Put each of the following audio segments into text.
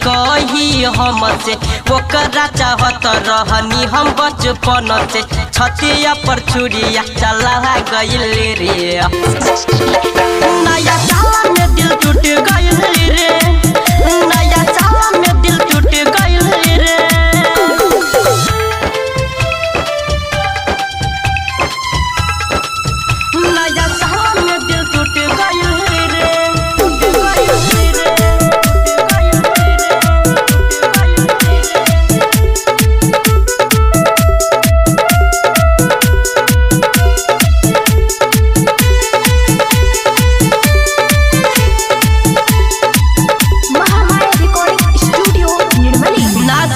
कही हमसे ओकरा चाहत रहनी हम बचपन से छतिया पर छुरिया चला गइल रे। नया साल में दिल टूट गइल रे, नया साल में दिल टूट गइल रे। नया साल में दिल टूट गइल रे, टूट गइल रे।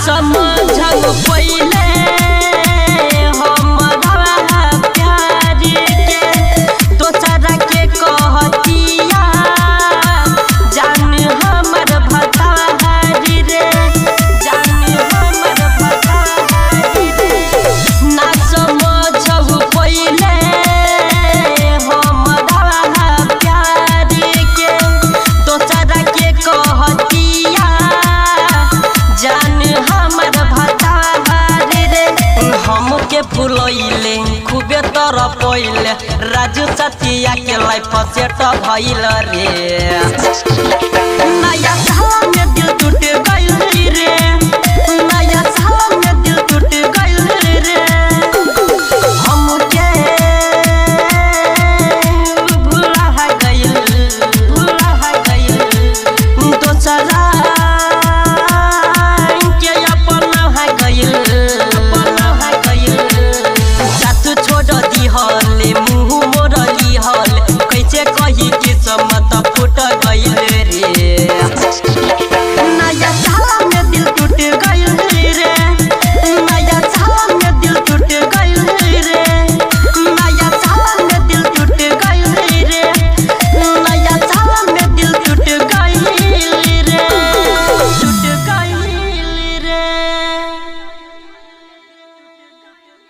समझल पहिले हमरा प्यार के दोसरा के कहतिया जान हमर भतार रे, जान हमर भतार रे। ना समझल पहिले हमरा प्यार के दोसरा के कहतिया जान हमर भतार रे। हमके भुलैले खूबे तरह पहिले राजू सतिया के लाइफ सेट भइल रे। नया साल में दिल टूट गइल।